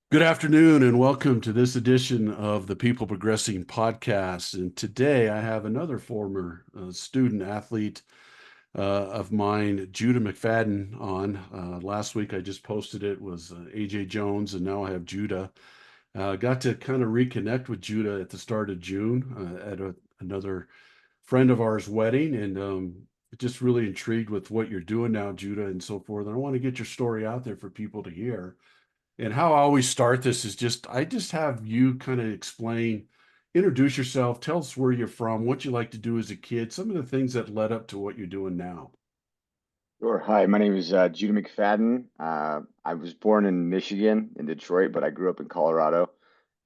Good afternoon, and welcome to this edition of the People Progressing podcast. And today I have another former student athlete of mine, Judah McFadden, on. Last week I just posted it was AJ Jones, and now I have Judah. Got to kind of reconnect with Judah at the start of June at another friend of ours' wedding, and just really intrigued with what you're doing now, Judah, and so forth. And I want to get your story out there for people to hear. And how I always start this is I just have you kind of explain, introduce yourself, tell us where you're from, what you like to do as a kid, some of the things that led up to what you're doing now. Sure. Hi, my name is Judah McFadden. I was born in Michigan, in Detroit, but I grew up in Colorado.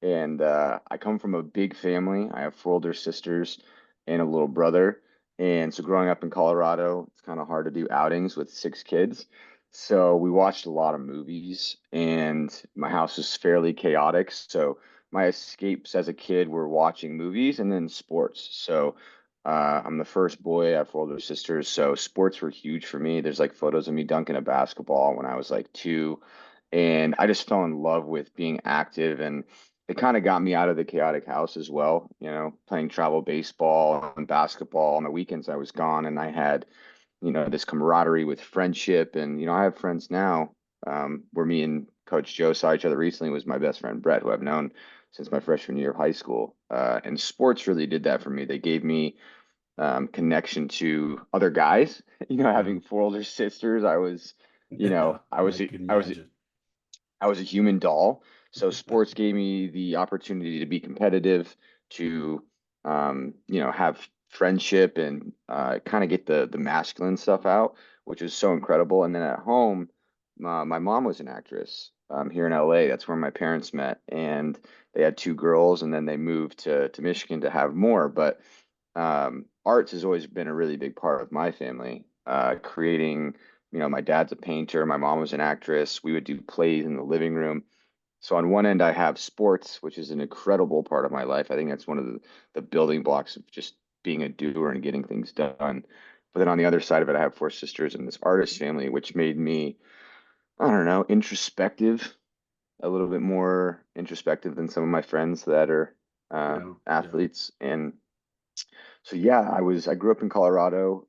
And I come from a big family. I have four older sisters and a little brother. And so growing up in Colorado, it's kind of hard to do outings with six kids. So we watched a lot of movies, and my house was fairly chaotic. So my escapes as a kid were watching movies and then sports. So I'm the first boy. I have four older sisters, so sports were huge for me. There's like photos of me dunking a basketball when I was like two, and I just fell in love with being active, and it kind of got me out of the chaotic house as well. Playing travel baseball and basketball on the weekends I was gone, and I had, this camaraderie with friendship, and I have friends now. Where me and Coach Joe saw each other recently was my best friend Brett, who I've known since my freshman year of high school. And sports really did that for me. They gave me connection to other guys. Yeah. Having four older sisters, I was, Yeah, I I was, can I was, imagine. I was a human doll. So sports gave me the opportunity to be competitive, to, have friendship and kind of get the masculine stuff out, which was so incredible. And then at home, my mom was an actress here in LA. That's where my parents met, and they had two girls, and then they moved to Michigan to have more. But arts has always been a really big part of my family. Creating, my dad's a painter, my mom was an actress. We would do plays in the living room. So on one end, I have sports, which is an incredible part of my life. I think that's one of the building blocks of just being a doer and getting things done. But then on the other side of it, I have four sisters and this artist family, which made me, I don't know, introspective, a little bit more introspective than some of my friends that are Yeah, yeah. athletes. And so yeah, I grew up in Colorado,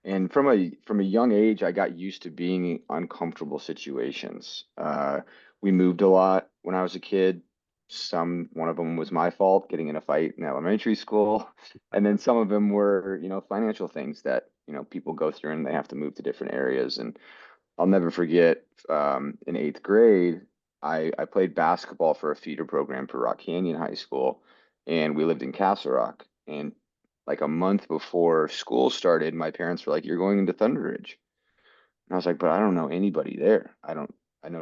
and from a young age, I got used to being in uncomfortable situations. We moved a lot when I was a kid. One of them was my fault, getting in a fight in elementary school, and then some of them were, financial things that people go through and they have to move to different areas. And I'll never forget, in eighth grade, I played basketball for a feeder program for Rock Canyon High School, and we lived in Castle Rock. And like a month before school started, my parents were like, "You're going into Thunder Ridge." And I was like, "But I don't know anybody there. I know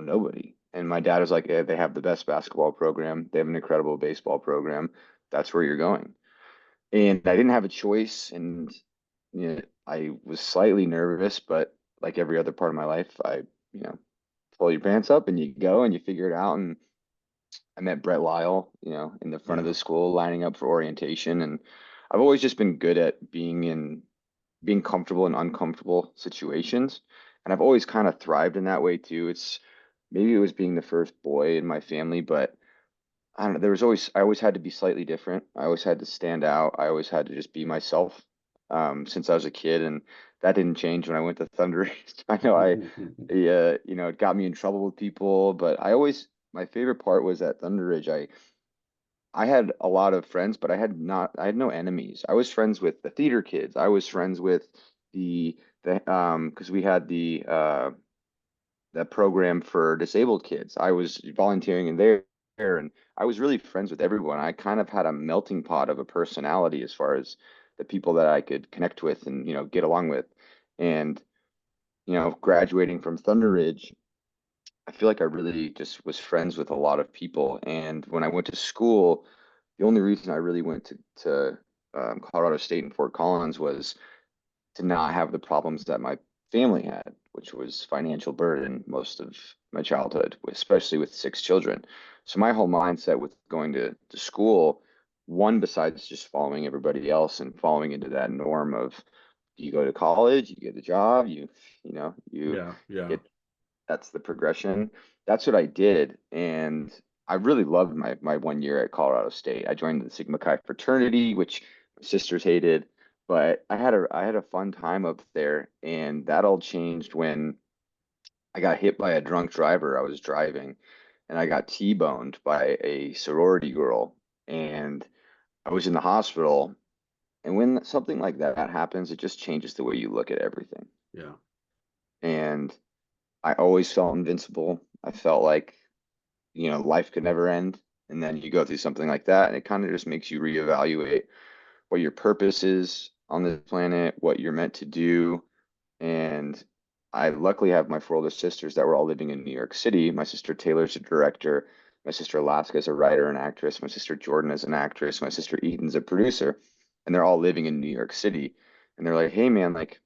nobody." And my dad was like, They have the best basketball program. They have an incredible baseball program. That's where you're going." And I didn't have a choice, and I was slightly nervous, but like every other part of my life, you know, pull your pants up and you go and you figure it out. And I met Brett Lyle, in the front of Yeah. the school lining up for orientation. And I've always just been good at being comfortable in uncomfortable situations. And I've always kind of thrived in that way too. Maybe it was being the first boy in my family, but I don't know. I always had to be slightly different. I always had to stand out. I always had to just be myself, since I was a kid. And that didn't change when I went to Thunder. I know yeah, it got me in trouble with people, but my favorite part was at Thunder Ridge. I had a lot of friends, but I had no enemies. I was friends with the theater kids. I was friends with because we had the program for disabled kids. I was volunteering in there, and I was really friends with everyone. I kind of had a melting pot of a personality as far as the people that I could connect with and, get along with. And, graduating from Thunder Ridge, I feel like I really just was friends with a lot of people. And when I went to school, the only reason I really went to Colorado State and Fort Collins was to not have the problems that my family had, which was financial burden most of my childhood, especially with six children. So my whole mindset with going to school, one, besides just following everybody else and falling into that norm of you go to college, you get a job, you Yeah, yeah. get that's the progression. That's what I did. And I really loved my 1 year at Colorado State. I joined the Sigma Chi Fraternity, which my sisters hated, but I had a fun time up there. And that all changed when I got hit by a drunk driver. I was driving and I got T-boned by a sorority girl. And I was in the hospital. And when something like that happens, it just changes the way you look at everything. Yeah. And I always felt invincible. I felt like, life could never end. And then you go through something like that, and it kind of just makes you reevaluate what your purpose is on this planet, what you're meant to do. And I luckily have my four older sisters that were all living in New York City. My sister Taylor's a director. My sister Alaska is a writer and actress. My sister Jordan is an actress. My sister Eden's a producer. And they're all living in New York City. And they're like, hey, man, like,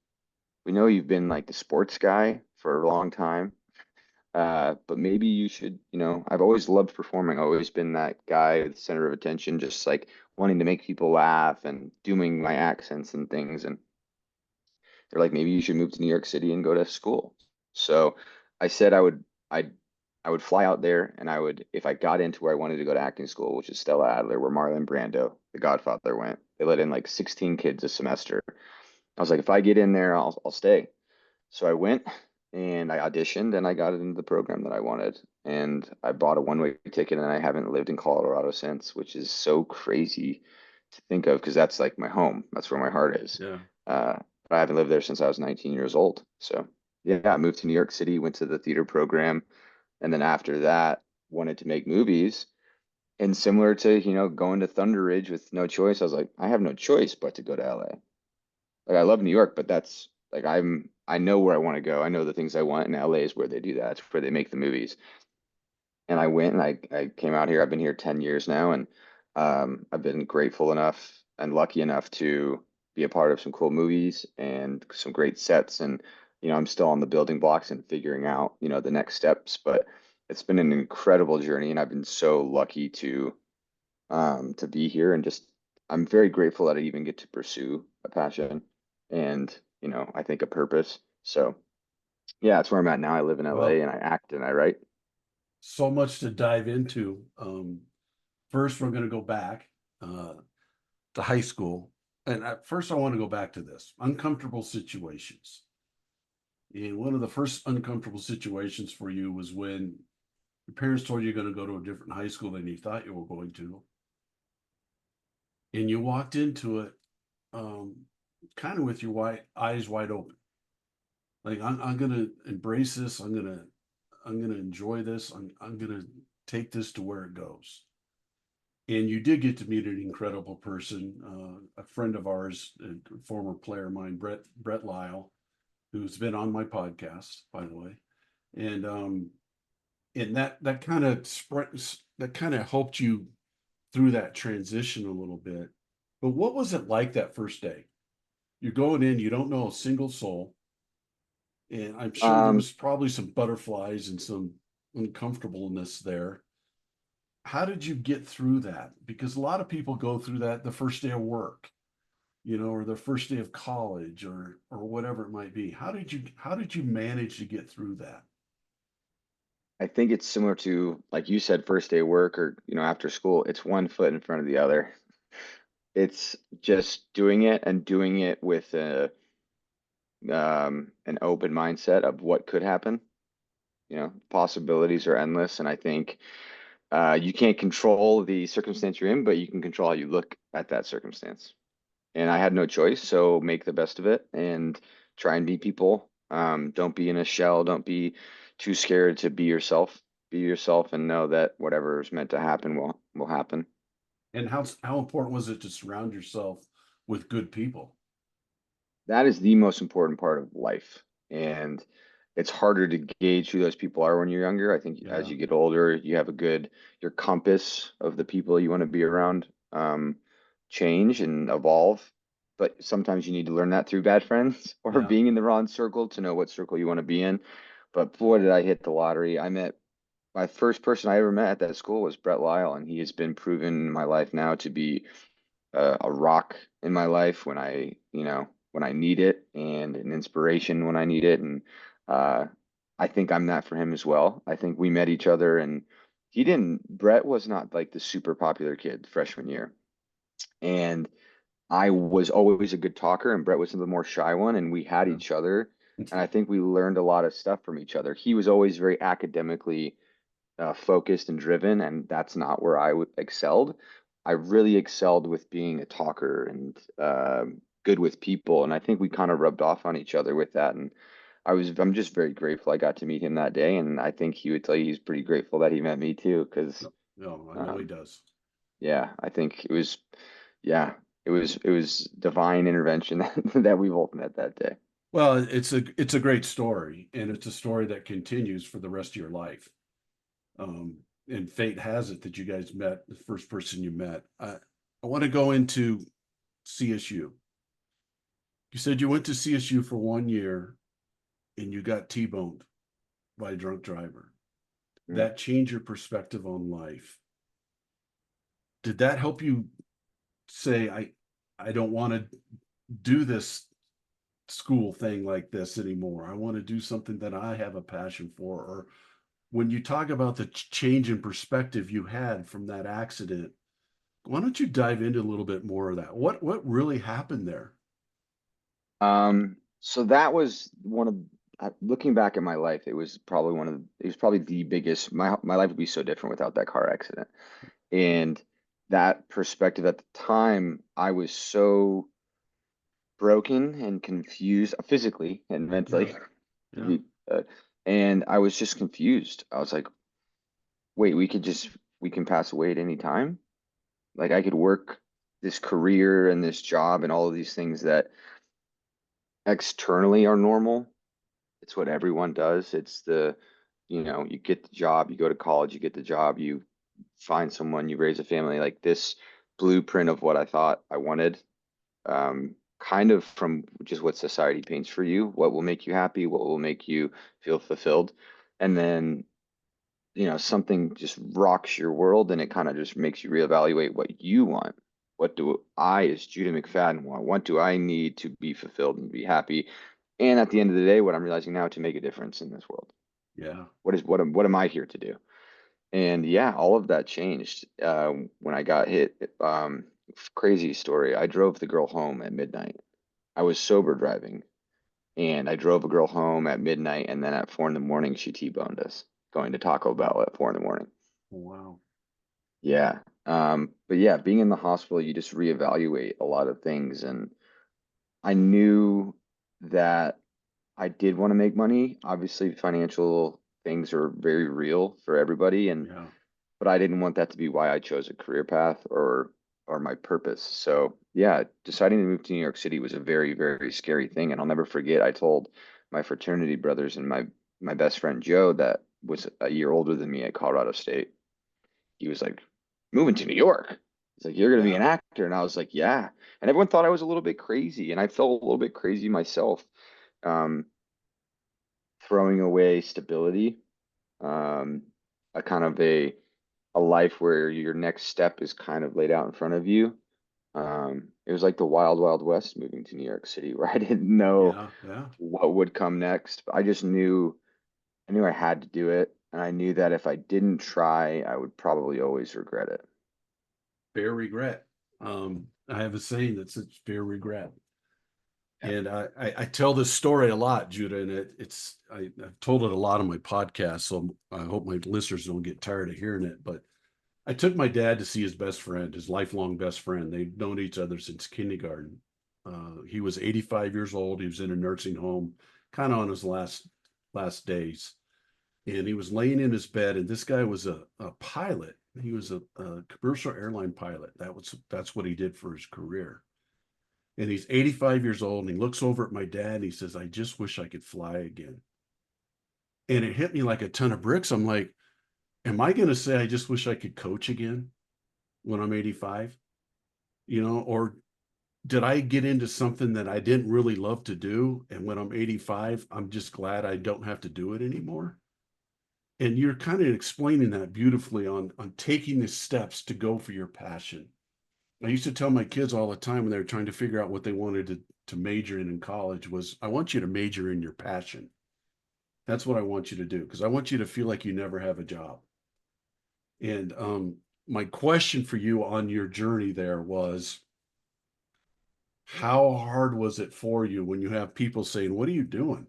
we know you've been like the sports guy for a long time. But maybe you should, I've always loved performing, always been that guy at the center of attention, just like wanting to make people laugh and doing my accents and things. And they're like, maybe you should move to New York City and go to school. So I said I would fly out there and I would, if I got into where I wanted to go to acting school, which is Stella Adler, where Marlon Brando, the Godfather, went. They let in like 16 kids a semester. I was like, if I get in there, I'll stay. So I went and I auditioned and I got into the program that I wanted. And I bought a one-way ticket and I haven't lived in Colorado since, which is so crazy to think of because that's like my home. That's where my heart is. Yeah. Uh, but I haven't lived there since I was 19 years old. So yeah, I moved to New York City, went to the theater program, and then after that, wanted to make movies. And similar to, going to Thunder Ridge with no choice, I was like, I have no choice but to go to LA. Like I love New York, but that's like I know where I want to go. I know the things I want, and LA is where they do that. It's where they make the movies. And I went and I came out here. I've been here 10 years now, and I've been grateful enough and lucky enough to be a part of some cool movies and some great sets. And I'm still on the building blocks and figuring out, the next steps. But it's been an incredible journey, and I've been so lucky to be here and just I'm very grateful that I even get to pursue a passion and I think a purpose. So yeah, that's where I'm at now. I live in LA Well, and I act and I write. so much to dive into. First, we're going to go back to high school. And at first, I want to go back to this uncomfortable situations. And one of the first uncomfortable situations for you was when your parents told you you're going to go to a different high school than you thought you were going to. And you walked into it um, kind of with your eyes wide open. Like, I'm going to embrace this. I'm gonna enjoy this. I'm gonna take this to where it goes. And you did get to meet an incredible person, a friend of ours, a former player of mine, Brett Lyle, who's been on my podcast, by the way. And that kind of helped you through that transition a little bit. But what was it like that first day? You're going in, you don't know a single soul, and I'm sure there Um, was probably some butterflies and some uncomfortableness there. How did you get through that? Because a lot of people go through that the first day of work, or the first day of college or whatever it might be. How did you manage to get through that? I think it's similar to like you said, first day of work or after school. It's one foot in front of the other. It's just doing it and doing it with an open mindset of what could happen. Possibilities are endless, and I think you can't control the circumstance you're in, but you can control how you look at that circumstance. And I had no choice, so make the best of it and try and be people. Don't be in a shell. Don't be too scared to be yourself. Be yourself and know that whatever is meant to happen will happen. And how important was it to surround yourself with good people? That is the most important part of life. And it's harder to gauge who those people are when you're younger. I think as Yeah, you get older, you have your compass of the people you want to be around, change and evolve. But sometimes you need to learn that through bad friends or yeah. being in the wrong circle to know what circle you want to be in. But boy, did I hit the lottery. I met my first person I ever met at that school was Brett Lyle, and he has been proven in my life now to be a rock in my life when I need it and an inspiration when I need it. And uh, I think I'm that for him as well. I think we met each other and Brett was not like the super popular kid freshman year. And I was always a good talker and Brett was the more shy one and we had Yeah. each other. And I think we learned a lot of stuff from each other. He was always very academically focused and driven, and that's not where excelled. I really excelled with being a talker and good with people, and I think we kind of rubbed off on each other with that. And I'm just very grateful I got to meet him that day, and I think he would tell you he's pretty grateful that he met me too, because No, I know he um, does. yeah, I think yeah, it was divine intervention that we both met that day. Well, it's a great story, and it's a story that continues for the rest of your life. Um, and fate has it that you guys met the first person you met. I want to go into CSU. You said you went to CSU for 1 year and you got T-boned by a drunk driver. Mm. That changed your perspective on life. Did that help you say, I don't want to do this school thing like this anymore? I want to do something that I have a passion for? Or when you talk about the change in perspective you had from that accident, why don't you dive into a little bit more of that? What really happened there? So that was one of looking back at my life, it was probably the biggest my life would be so different without that car accident. And that perspective at the time, I was so broken and confused physically and Yeah, mentally to yeah, be and I was just confused. I was like, wait, we can pass away at any time? Like I could work this career and this job and all of these things that externally are normal. It's what everyone does. You get the job, you go to college, you get the job, you find someone, you raise a family, like this blueprint of what I thought I wanted, kind of from just what society paints for you, what will make you happy, what will make you feel fulfilled. And then, something just rocks your world and it kind of just makes you reevaluate what you want. What do I, as Judah McFadden, want? What do I need to be fulfilled and be happy? And at the end of the day, what I'm realizing now to make a difference in this world. yeah. What am I here to do? And yeah, all of that changed when I got hit. Crazy story. I drove the girl home at midnight. I was sober driving, and I drove a girl home at midnight, and then at 4 in the morning, she T-boned us going to Taco Bell at 4 in the morning. Wow. Yeah. But yeah, being in the hospital, you just reevaluate a lot of things, and I knew that I did want to make money. Obviously, financial things are very real for everybody, and Yeah. but I didn't want that to be why I chose a career path or my purpose. So yeah, deciding to move to New York City was a very, very scary thing. And I'll never forget, I told my fraternity brothers and my best friend Joe that was a year older than me at Colorado State. He was like, moving to New York. He's like, you're gonna be Yeah. an actor. And I was like, yeah. And everyone thought I was a little bit crazy. And I felt a little bit crazy myself, um, throwing away stability, um, a kind of a life where your next step is kind of laid out in front of you. It was like the wild, wild west moving to New York City, where I didn't know Yeah. Yeah. what would come next. But I knew I had to do it, and I knew that if I didn't try, I would probably always regret it. Bear regret. I have a saying that says bear regret. Yeah. And I tell this story a lot, Judah, and I've told it a lot on my podcast, so I hope my listeners don't get tired of hearing it. But I took my dad to see his best friend, his lifelong best friend. They've known each other since kindergarten. He was 85 years old. He was in a nursing home, kind of on his last days, and he was laying in his bed. And this guy was a pilot. He was a commercial airline pilot. That's what he did for his career. And he's 85 years old, and he looks over at my dad and he says, "I just wish I could fly again." And it hit me like a ton of bricks. I'm like, am I going to say I just wish I could coach again when I'm 85? Or did I get into something that I didn't really love to do? And when I'm 85, I'm just glad I don't have to do it anymore. And you're kind of explaining that beautifully on taking the steps to go for your passion. I used to tell my kids all the time when they were trying to figure out what they wanted to major in college was, I want you to major in your passion. That's what I want you to do because I want you to feel like you never have a job. And my question for you on your journey there was, how hard was it for you when you have people saying, "What are you doing?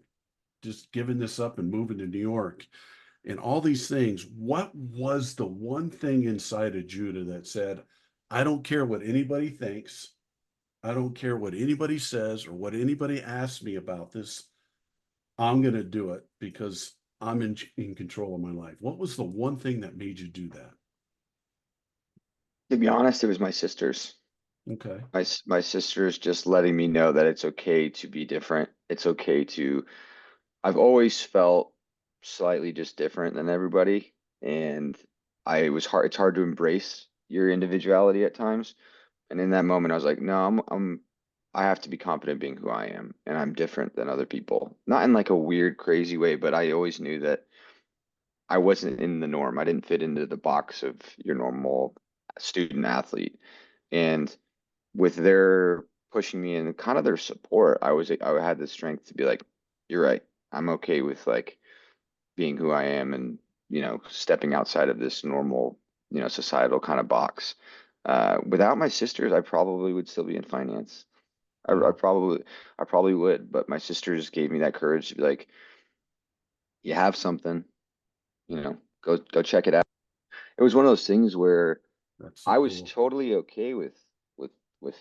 Just giving this up and moving to New York?" and all these things. What was the one thing inside of Judah that said, "I don't care what anybody thinks. I don't care what anybody says or what anybody asks me about this. I'm going to do it because I'm in control of my life." What was the one thing that made you do that? To be honest, it was my sisters. Okay. My sisters just letting me know that it's okay to be different. It's okay to. I've always felt slightly just different than everybody, and I was hard. It's hard to embrace your individuality at times. And in that moment, I was like, no, I have to be confident being who I am, and I'm different than other people. Not in like a weird, crazy way, but I always knew that I wasn't in the norm. I didn't fit into the box of your normal student athlete. And with their pushing me and kind of their support, I had the strength to be like, you're right. I'm okay with like being who I am and, stepping outside of this normal, societal kind of box. Without my sisters, I probably would still be in finance. I, I Wow. probably, I probably would, but my sisters gave me that courage to be like, you have something, go check it out. It was one of those things where That's so I was cool. totally okay with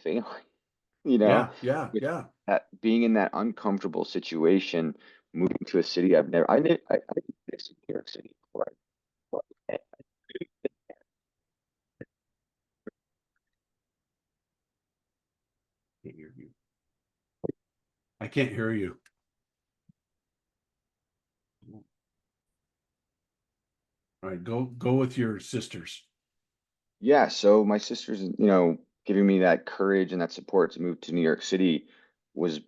failing, you know, Yeah. Yeah. with Yeah. being in that uncomfortable situation, moving to a city I lived in New York City before. I Can't hear you. I can't hear you. All right. Go with your sisters. Yeah, so my sister's, giving me that courage and that support to move to New York City was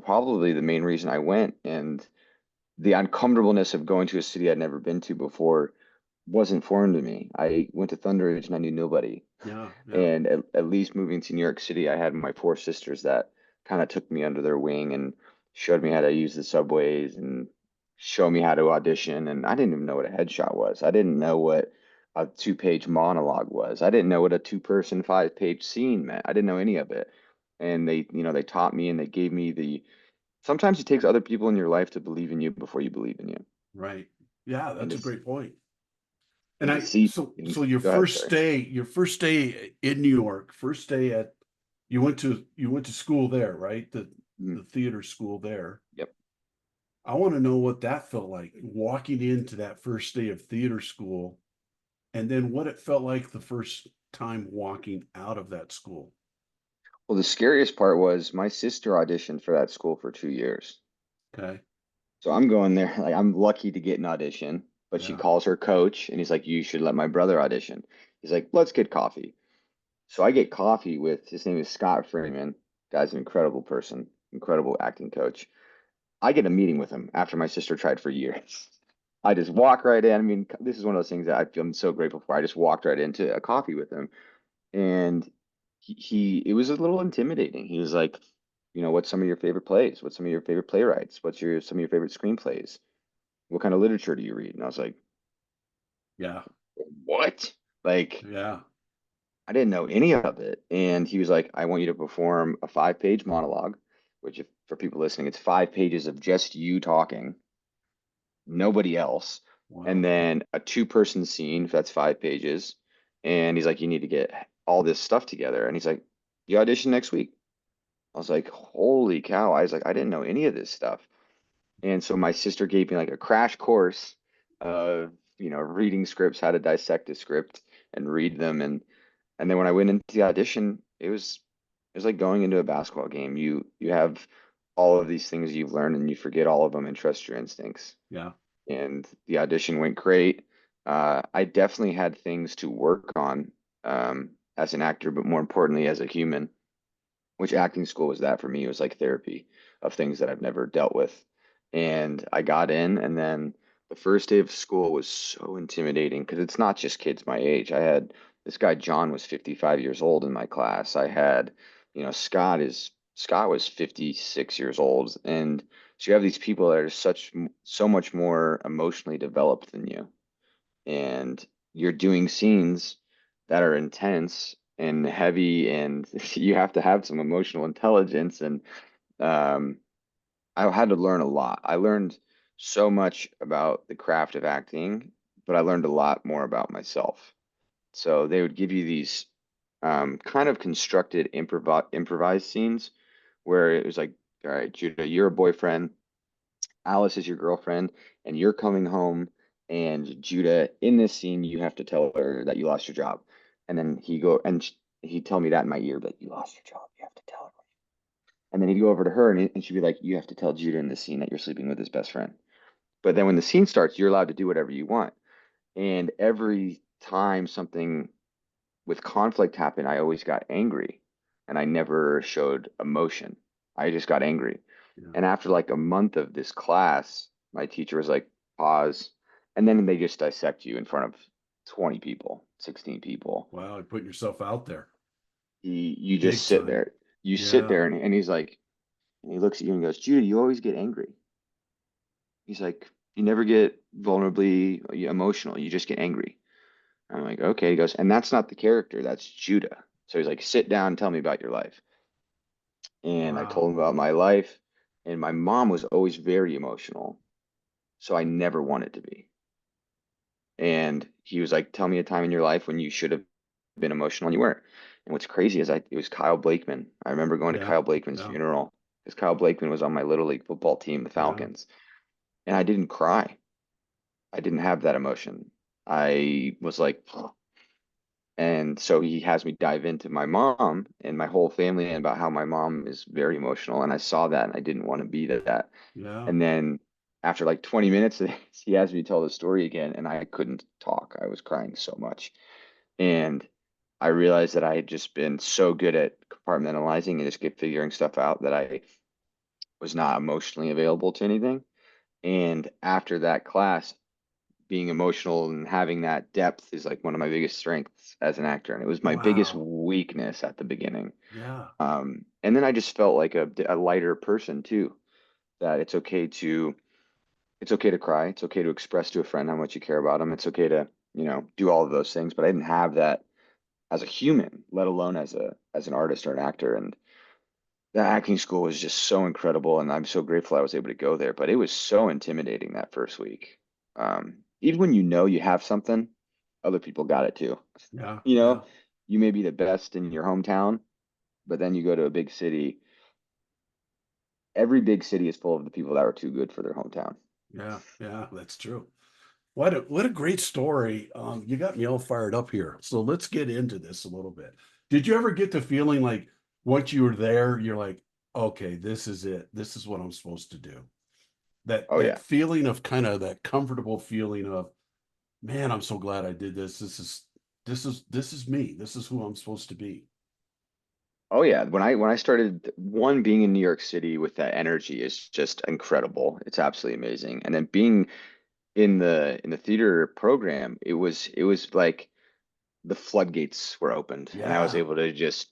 probably the main reason I went. And the uncomfortableness of going to a city I'd never been to before wasn't foreign to me. I went to Thunder Ridge and I knew nobody. Yeah. Yeah. And at least moving to New York City, I had my four sisters that kind of took me under their wing and showed me how to use the subways and show me how to audition. And I didn't even know what a headshot was. I didn't know what a two-page monologue was. I didn't know what a two-person, five-page scene meant. I didn't know any of it. And they taught me and they gave me sometimes it takes other people in your life to believe in you before you believe in you. Right. Yeah. And That's to, a great point. And and to see, your go ahead, first sorry. day, in New York, first day at you went to school there, right? The Mhm. the theater school there. Yep. I want to know what that felt like walking into that first day of theater school and then what it felt like the first time walking out of that school. Well, the scariest part was my sister auditioned for that school for 2 years. Okay. So I'm going there, like I'm lucky to get an audition, but she Yeah. calls her coach and he's like, you should let my brother audition. He's like, let's get coffee. So I get coffee with his name is Scott Friedman. Guy's an incredible person, incredible acting coach. I get a meeting with him after my sister tried for years. I just walk right in. I mean, this is one of those things that I'm so grateful for. I just walked right into a coffee with him. And it was a little intimidating. He was like, what's some of your favorite plays? What's some of your favorite playwrights? What's some of your favorite screenplays? What kind of literature do you read? And I was like, Yeah. what? Like, Yeah. I didn't know any of it. And he was like, I want you to perform a 5-page monologue, which if, for people listening, it's 5 pages of just you talking, nobody else. And Wow. then a two-person scene, if that's 5 pages. And he's like, you need to get all this stuff together. And he's like, you audition next week. I was like, holy cow. I was like, I didn't know any of this stuff. And so my sister gave me like a crash course of, reading scripts, how to dissect a script and read them. And then when I went into the audition, it was like going into a basketball game. You have all of these things you've learned and you forget all of them and trust your instincts. Yeah. And the audition went great. I definitely had things to work on as an actor, but more importantly as a human, which acting school was that for me. It was like therapy of things that I've never dealt with. And I got in, and then the first day of school was so intimidating because it's not just kids my age. I had this guy, John, was 55 years old in my class. I had, Scott was 56 years old, and So you have these people that are so much more emotionally developed than you, and you're doing scenes that are intense and heavy, and you have to have some emotional intelligence. And um, I had to learn a lot. I learned so much about the craft of acting, but I learned a lot more about myself. So they would give you these kind of constructed improvised scenes where it was like, all right, Judah, you're a boyfriend, Alice is your girlfriend, and you're coming home. And Judah, in this scene, you have to tell her that you lost your job. And then he'd tell me that in my ear, but you lost your job. You have to tell her. And then he'd go over to her and she'd be like, you have to tell Judah in this scene that you're sleeping with his best friend. But then when the scene starts, you're allowed to do whatever you want. And every time something with conflict happened, I always got angry and I never showed emotion. I just got angry. Yeah. And after like a month of this class, my teacher was like, pause. And then they just dissect you in front of 20 people, 16 people. Wow, you're putting yourself out there You just big sit time. there. You sit Yeah. there and he's like, and he looks at you and goes, Judah, you always get angry. He's like, you never get vulnerably emotional. You just get angry. I'm like, okay. He goes, and that's not the character. That's Judah. So he's like, sit down and tell me about your life. And I told Wow. him about my life. And my mom was always very emotional. So I never wanted to be. And he was like, tell me a time in your life when you should have been emotional and you weren't. And what's crazy is it was Kyle Blakeman. I remember going to Yeah. Kyle Blakeman's Yeah. funeral because Kyle Blakeman was on my Little League football team, the Yeah. Falcons. And I didn't cry. I didn't have that emotion. I was like, and so he has me dive into my mom and my whole family and about how my mom is very emotional. And I saw that and I didn't want to be that. Yeah. And then after like 20 minutes, he asked me to tell the story again, and I couldn't talk. I was crying so much. And I realized that I had just been so good at compartmentalizing and just get figuring stuff out that I was not emotionally available to anything. And after that class, being emotional and having that depth is like one of my biggest strengths as an actor. And it was my biggest Wow. weakness at the beginning. Yeah. And then I just felt like a lighter person too, that it's okay to cry. It's okay to express to a friend how much you care about them. It's okay to, do all of those things. But I didn't have that as a human, let alone as an artist or an actor. And the acting school was just so incredible, and I'm so grateful I was able to go there. But it was so intimidating that first week. Even when you know you have something, other people got it too. Yeah. You know, Yeah. you may be the best in your hometown, but then you go to a big city. Every big city is full of the people that were too good for their hometown. Yeah. Yeah. That's true. What a great story. You got me all fired up here. So let's get into this a little bit. Did you ever get the feeling like once you were there, you're like, okay, this is it. This is what I'm supposed to do. That Oh that yeah. feeling of kind of that comfortable feeling of, man, I'm so glad I did this. This is me. This is who I'm supposed to be. Oh yeah. When I started, one, being in New York City with that energy is just incredible. It's absolutely amazing. And then being in the theater program, it was like the floodgates were opened, and I was Yeah, able to just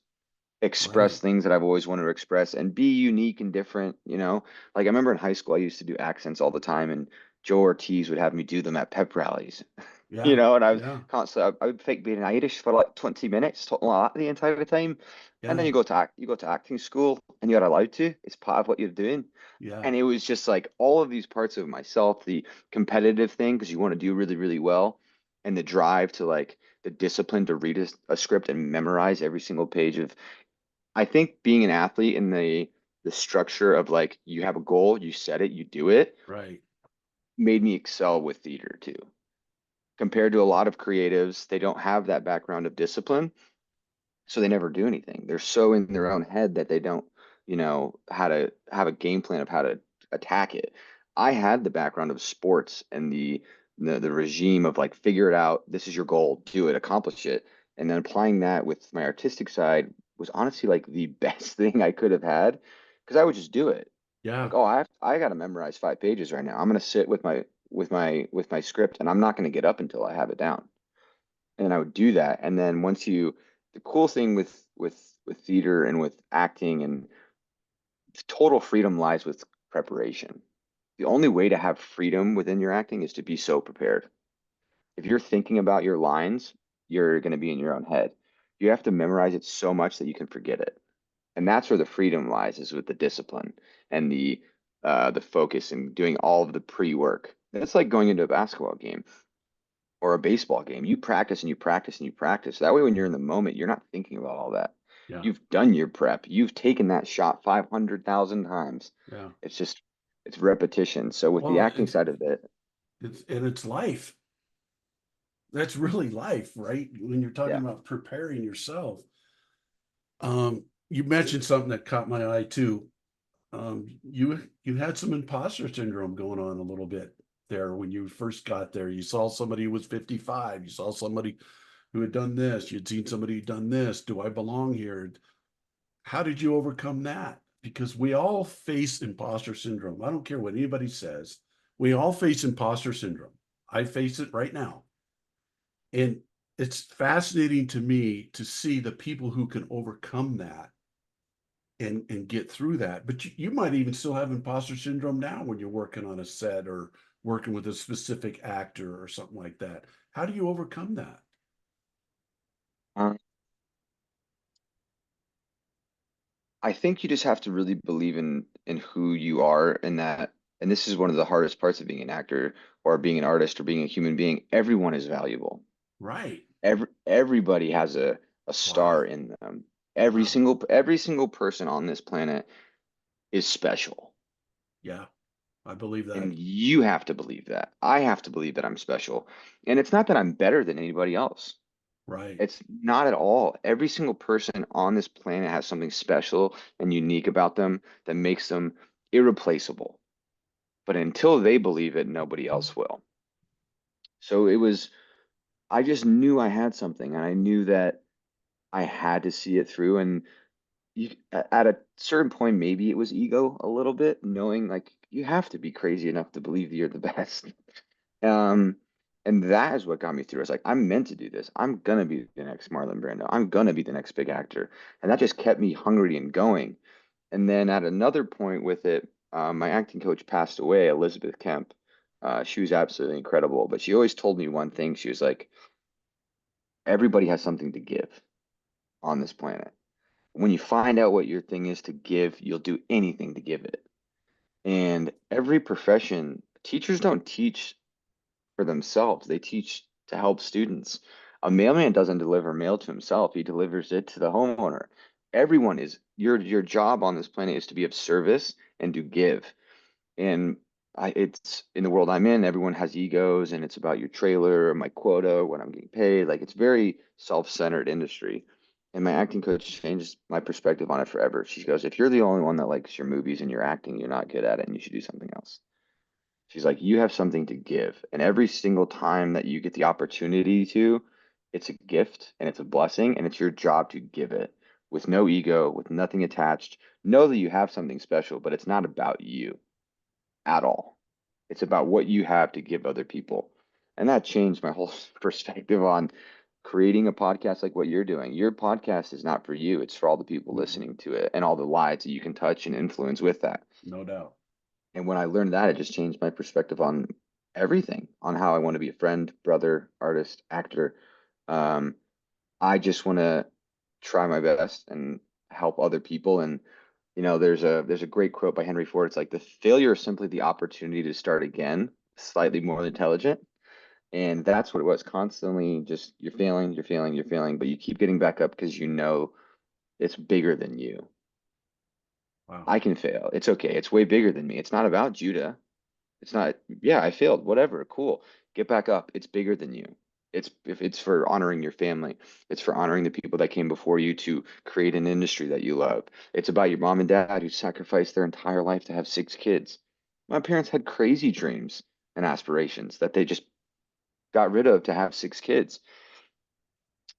express right. things that I've always wanted to express and be unique and different, you know? Like I remember in high school I used to do accents all the time, and Joe Ortiz would have me do them at pep rallies. Yeah, And I was yeah, constantly I would fake being Irish for like 20 minutes, talking like that the entire time. And then yeah, you go to acting school and you're allowed to. It's part of what you're doing. yeah, And it was just like all of these parts of myself, the competitive thing, because you want to do really, really well, and the drive to like the discipline to read a script and memorize every single page of. I think being an athlete in the structure of like you have a goal, you set it, you do it, right. made me excel with theater too. Compared to a lot of creatives, they don't have that background of discipline, so they never do anything. They're so in their own head that they don't, how to have a game plan of how to attack it. I had the background of sports and the regime of like figure it out, this is your goal, do it, accomplish it. And then applying that with my artistic side was honestly like the best thing I could have had because I would just do it. Like, Yeah, oh, I got to memorize 5 pages right now. I'm going to sit with my script and I'm not going to get up until I have it down, and I would do that. And then the cool thing with theater and with acting and total freedom lies with preparation. The only way to have freedom within your acting is to be so prepared. If you're thinking about your lines, you're going to be in your own head. You have to memorize it so much that you can forget it. And that's where the freedom lies, is with the discipline and the focus and doing all of the pre-work. It's like going into a basketball game or a baseball game. You practice and you practice and you practice. That way, when you're in the moment, you're not thinking about all that. Yeah. You've done your prep. You've taken that shot 500,000 times. Yeah. It's just, it's repetition. So with the Well, acting side of it, it's life. That's really life, right? When you're talking yeah. about preparing yourself. You mentioned something that caught my eye too. You had some imposter syndrome going on a little bit there when you first got there. You saw somebody who was 55. You saw somebody who had done this. You'd seen somebody who'd done this. Do I belong here? How did you overcome that? Because we all face imposter syndrome. I don't care what anybody says. We all face imposter syndrome. I face it right now. And it's fascinating to me to see the people who can overcome that and get through that. But you might even still have imposter syndrome now when you're working on a set or working with a specific actor or something like that. How do you overcome that? Um, I think you just have to really believe in who you are, and that, and this is one of the hardest parts of being an actor or being an artist or being a human being. Everyone is valuable. Right. Everybody has a star Wow. in them. Wow. Every single person on this planet is special. Yeah, I believe that. And you have to believe that. I have to believe that I'm special. And it's not that I'm better than anybody else. Right. It's not at all. Every single person on this planet has something special and unique about them that makes them irreplaceable. But until they believe it, nobody else will. So I just knew I had something, and I knew that I had to see it through. And at a certain point, maybe it was ego a little bit, knowing like you have to be crazy enough to believe that you're the best. Um, and that is what got me through. I was like, I'm meant to do this. I'm gonna be the next Marlon Brando. I'm gonna be the next big actor. And that just kept me hungry and going. And then at another point with it, my acting coach passed away, Elizabeth Kemp. She was absolutely incredible, but she always told me one thing. She was like, everybody has something to give on this planet. When you find out what your thing is to give, you'll do anything to give it. And every profession, teachers don't teach for themselves. They teach to help students. A mailman doesn't deliver mail to himself. He delivers it to the homeowner. Everyone is your job on this planet is to be of service and to give. And it's in the world I'm in, everyone has egos and it's about your trailer or my quota or what I'm getting paid. Like it's very self-centered industry. And my acting coach changed my perspective on it forever. She goes, if you're the only one that likes your movies and your acting, you're not good at it and you should do something else. She's like, you have something to give. And every single time that you get the opportunity to, it's a gift and it's a blessing and it's your job to give it with no ego, with nothing attached. Know that you have something special, but it's not about you at all. It's about what you have to give other people. And that changed my whole perspective on creating a podcast like what you're doing. Your podcast is not for you, it's for all the people Mm-mm. listening to it and all the lives that you can touch and influence with that. No doubt. And when I learned that, it just changed my perspective on everything, on how I want to be a friend, brother, artist, actor. Um, I just want to try my best and help other people. And there's a great quote by Henry Ford. It's like the failure is simply the opportunity to start again, slightly more intelligent. And that's what it was. Constantly just you're failing, you're failing, you're failing, but you keep getting back up because you know it's bigger than you. Wow. I can fail. It's okay. It's way bigger than me. It's not about Judah. It's not, yeah, I failed, whatever, cool. Get back up. It's bigger than you. It's if it's for honoring your family. It's for honoring the people that came before you to create an industry that you love. It's about your mom and dad who sacrificed their entire life to have 6 kids. My parents had crazy dreams and aspirations that they just got rid of to have 6 kids.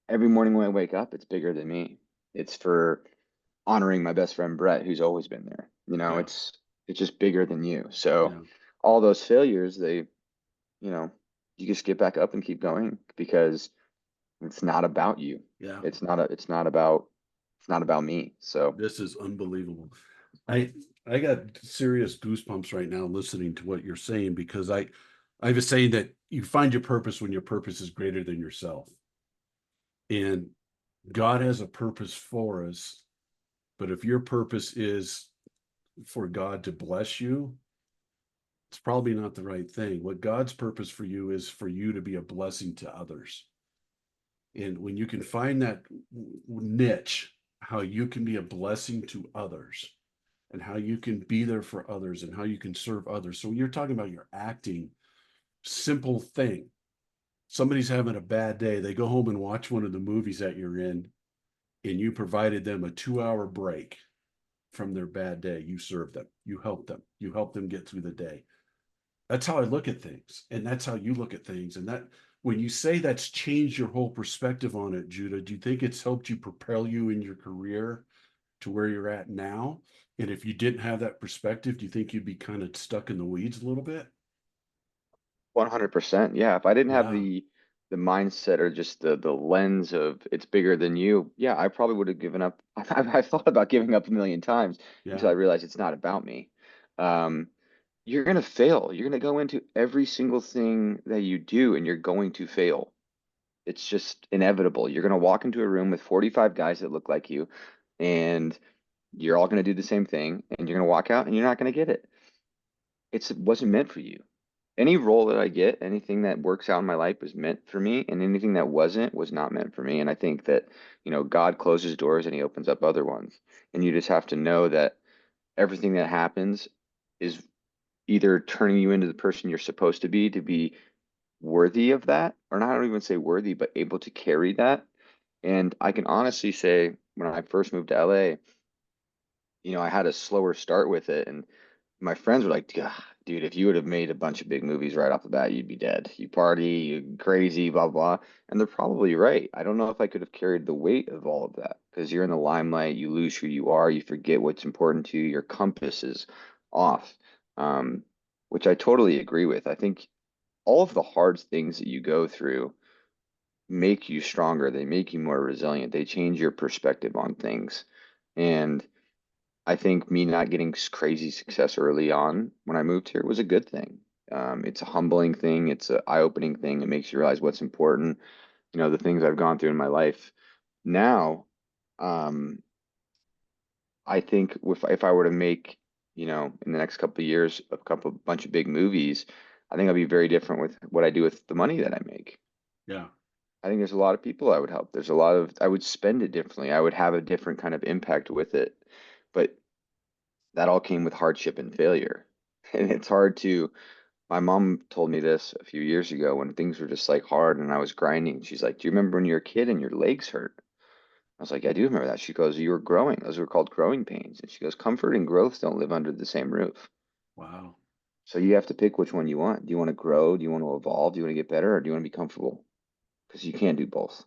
Every morning when I wake up, it's bigger than me. It's for honoring my best friend Brett, who's always been there. Yeah. It's just bigger than you. So Yeah. all those failures, you know, you just get back up and keep going because it's not about you. Yeah. It's not about me. So This is unbelievable. I I got serious goosebumps right now listening to what you're saying because I have a saying that you find your purpose when your purpose is greater than yourself. And God has a purpose for us, but if your purpose is for God to bless you, it's probably not the right thing. What God's purpose for you is for you to be a blessing to others. And when you can find that niche, how you can be a blessing to others and how you can be there for others and how you can serve others. So when you're talking about your acting, simple thing. Somebody's having a bad day. They go home and watch one of the movies that you're in, and you provided them a 2 hour break from their bad day. You served them, you help them get through the day. That's how I look at things. And that's how you look at things. And that, when you say that's changed your whole perspective on it, Judah, do you think it's helped you propel you in your career to where you're at now? And if you didn't have that perspective, do you think you'd be kind of stuck in the weeds a little bit? 100%. Yeah, if I didn't have Yeah. the mindset or just the lens of it's bigger than you, yeah, I probably would have given up. I've thought about giving up a million times until Yeah. I realized it's not about me. Um, you're gonna fail. You're gonna go into every single thing that you do, and you're going to fail. It's just inevitable. You're gonna walk into a room with 45 guys that look like you, and you're all gonna do the same thing, and you're gonna walk out, and you're not gonna get it. It wasn't meant for you. Any role that I get, anything that works out in my life was meant for me, and anything that wasn't was not meant for me. And I think that, God closes doors and he opens up other ones. And you just have to know that everything that happens is either turning you into the person you're supposed to be worthy of that, or not, I don't even say worthy, but able to carry that. And I can honestly say when I first moved to LA, I had a slower start with it. And my friends were like, "God, dude, if you would have made a bunch of big movies right off the bat, you'd be dead. You party, you crazy, blah, blah." And they're probably right. I don't know if I could have carried the weight of all of that because you're in the limelight, you lose who you are, you forget what's important to you, your compass is off, um, which I totally agree with. I think all of the hard things that you go through make you stronger, they make you more resilient, they change your perspective on things. And I think me not getting crazy success early on when I moved here was a good thing. It's a humbling thing. It's an eye-opening thing. It makes you realize what's important. The things I've gone through in my life. Now, um, I think if I were to make, in the next couple of years, a couple bunch of big movies, I think I'll be very different with what I do with the money that I make. Yeah. I think there's a lot of people I would help. There's a lot of, I would spend it differently. I would have a different kind of impact with it. But that all came with hardship and failure. And it's hard to, my mom told me this a few years ago when things were just like hard and I was grinding. She's like, "Do you remember when you were a kid and your legs hurt?" I was like, "I do remember that." She goes, "You were growing. Those were called growing pains." And she goes, "Comfort and growth don't live under the same roof. Wow. So you have to pick which one you want. Do you want to grow? Do you want to evolve? Do you want to get better? Or do you want to be comfortable? Because you can't do both."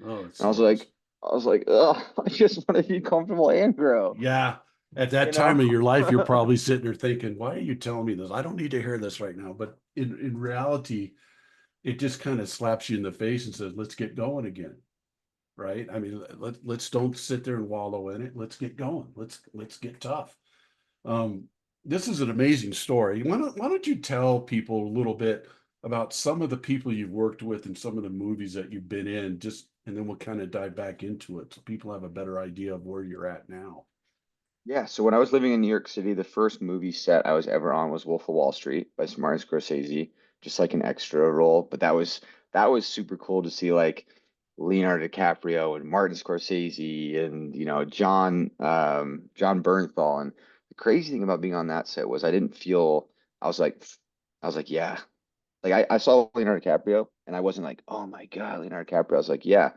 Oh, it's And so awesome. I was like, "Ugh, I just want to be comfortable and grow, Yeah. At that you time know?" of your life, you're probably sitting there thinking, why are you telling me this? I don't need to hear this right now. But in reality, it just kind of slaps you in the face and says, let's get going again. Right. I mean, let's don't sit there and wallow in it. Let's get going. Let's get tough. Um, this is an amazing story. Why don't you tell people a little bit about some of the people you've worked with and some of the movies that you've been in, just and then we'll kind of dive back into it so people have a better idea of where you're at now. Yeah, so when I was living in New York City, the first movie set I was ever on was Wolf of Wall Street by Martin Scorsese, just like an extra role. But that was super cool to see like Leonardo DiCaprio and Martin Scorsese and John Bernthal. And the crazy thing about being on that set was I didn't feel I was like, yeah. Like I saw Leonardo DiCaprio and I wasn't like, "Oh my God, Leonardo DiCaprio." I was like, "Yeah,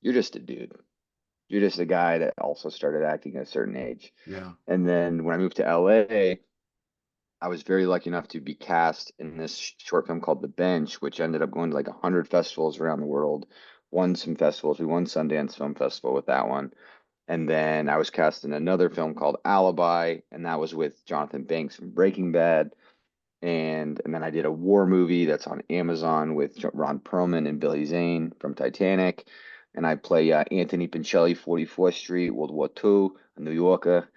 you're just a dude. You're just a guy that also started acting at a certain age." Yeah. And then when I moved to LA, I was very lucky enough to be cast in this short film called The Bench, which ended up going to like 100 festivals around the world. Won some festivals. We won Sundance Film Festival with that one. And then I was cast in another film called Alibi, and that was with Jonathan Banks from Breaking Bad. And then I did a war movie that's on Amazon with Ron Perlman and Billy Zane from Titanic. and I play Anthony Pincelli, 44th Street, World War II, a New Yorker.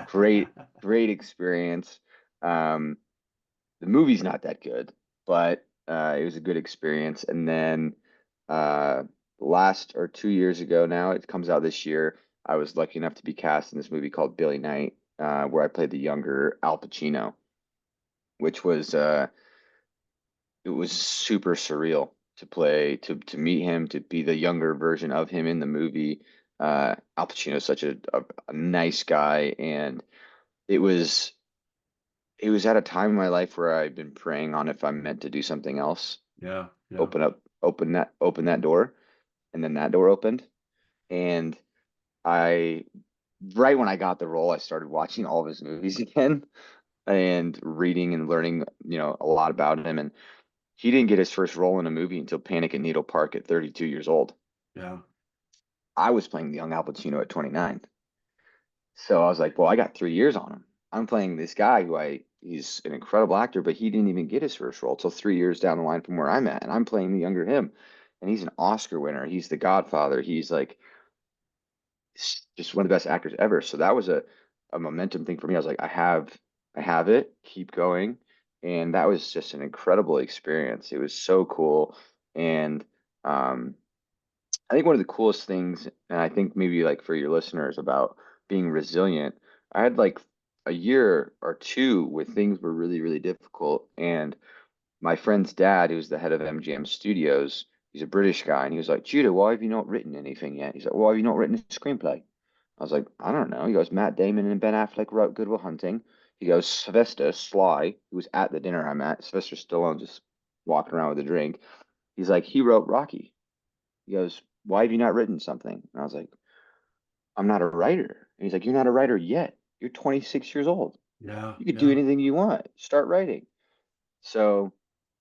Great, great experience. Um, the movie's not that good, but it was a good experience. And then last or 2 years ago now, it comes out this year. I was lucky enough to be cast in this movie called Billy Knight, where I played the younger Al Pacino, which was it was super surreal to play to meet him, to be the younger version of him in the movie. Al Pacino is such a nice guy, and it was it was at a time in my life where I've been praying on if I'm meant to do something else, Yeah, yeah, open that door, and then that door opened, and I right when I got the role, I started watching all of his movies again and reading and learning, a lot about him. And he didn't get his first role in a movie until Panic at Needle Park at 32 years old. yeah, I was playing the young Al Pacino at 29. So I was like, well, I got 3 years on him. I'm playing this guy he's an incredible actor, but he didn't even get his first role till 3 years down the line from where I'm at. And I'm playing the younger him. And he's an Oscar winner. He's the Godfather. He's like just one of the best actors ever. So that was a momentum thing for me. I was like, I have it, keep going. And that was just an incredible experience. It was so cool. And um, I think one of the coolest things, and I think maybe like for your listeners about being resilient, I had like a year or two where things were really, really difficult. And my friend's dad, who's the head of MGM Studios, he's a British guy, and he was like, Judah, why have you not written anything yet? He's like, why have you not written a screenplay? I was like, I don't know. He goes, Matt Damon and Ben Affleck wrote Good Will Hunting. He goes, Sylvester Sly, who was at the dinner I'm at, Sylvester Stallone just walking around with a drink. He's like, he wrote Rocky. He goes, why have you not written something? And I was like, I'm not a writer. And he's like, you're not a writer yet. You're 26 years old. yeah, You could do yeah, anything you want. Start writing. So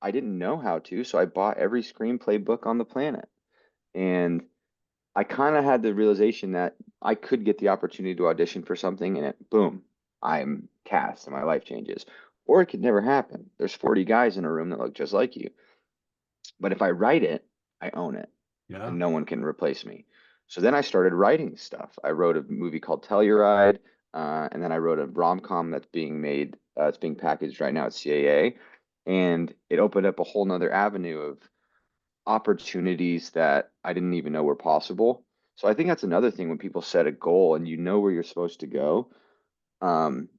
I didn't know how to, so I bought every screenplay book on the planet. And I kind of had the realization that I could get the opportunity to audition for something and boom, I'm cast and my life changes. Or it could never happen. There's 40 guys in a room that look just like you. But if I write it, I own it yeah. and no one can replace me. So then I started writing stuff. I wrote a movie called Telluride, and then I wrote a rom-com that's being made, it's being packaged right now at CAA. And it opened up a whole nother avenue of opportunities that I didn't even know were possible. So I think that's another thing when people set a goal and you know where you're supposed to go, um,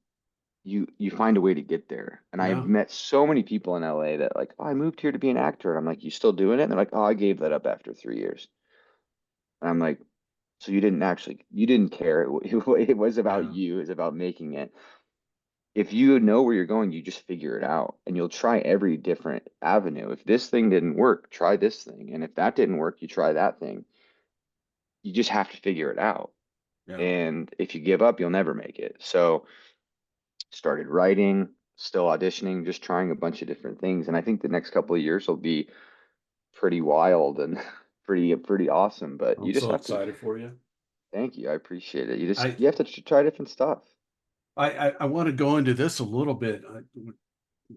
you find a way to get there. And I Yeah, met so many people in LA that like, oh, I moved here to be an actor. And I'm like, you still doing it? And they're like, oh, I gave that up after 3 years. And I'm like, so you didn't care. It was about yeah, you. It's about making it. If you know where you're going, you just figure it out and you'll try every different avenue. If this thing didn't work, try this thing. And if that didn't work, you try that thing. You just have to figure it out. yeah. And if you give up, you'll never make it. So started writing, still auditioning, just trying a bunch of different things. And I think the next couple of years will be pretty wild and pretty awesome. But I'm you just so have to excited for you. thank you. I appreciate it. I You have to try different stuff. I want to go into this a little bit.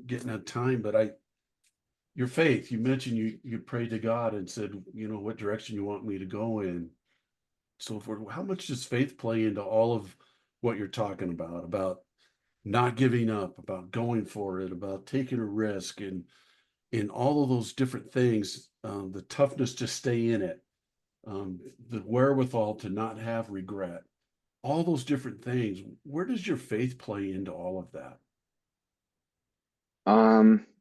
Getting at time, but your faith. You mentioned you prayed to God and said, what direction you want me to go in, so forth. How much does faith play into all of what you're talking about not giving up, about going for it, about taking a risk, and in all of those different things, the toughness to stay in it, the wherewithal to not have regret, all those different things. Where does your faith play into all of that?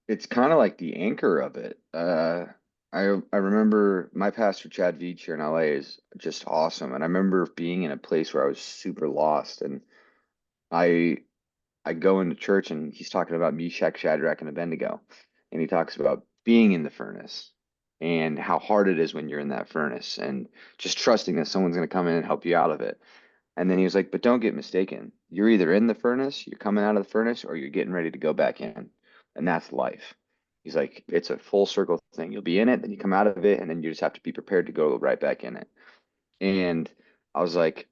It's kind of like the anchor of it. I remember my pastor Chad Veach here in LA is just awesome, and I remember being in a place where I was super lost, and I I go into church and he's talking about Meshach, Shadrach, and Abednego, and he talks about being in the furnace and how hard it is when you're in that furnace, and just trusting that someone's going to come in and help you out of it. And then he was like, but don't get mistaken. You're either in the furnace, you're coming out of the furnace, or you're getting ready to go back in. And that's life. He's like, it's a full circle thing. You'll be in it, then you come out of it, and then you just have to be prepared to go right back in it. And I was like,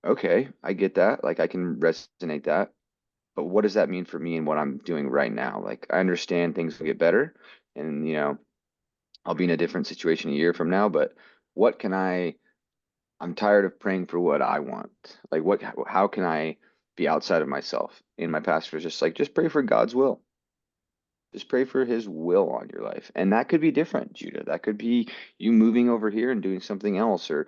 okay, I get that. Like, I can resonate that. But what does that mean for me and what I'm doing right now? Like, I understand things will get better, and, I'll be in a different situation a year from now, but what can I I'm tired of praying for what I want. Like how can I be outside of myself? And my pastor was just like, just pray for God's will. Just pray for his will on your life. And that could be different, Judah. That could be you moving over here and doing something else or,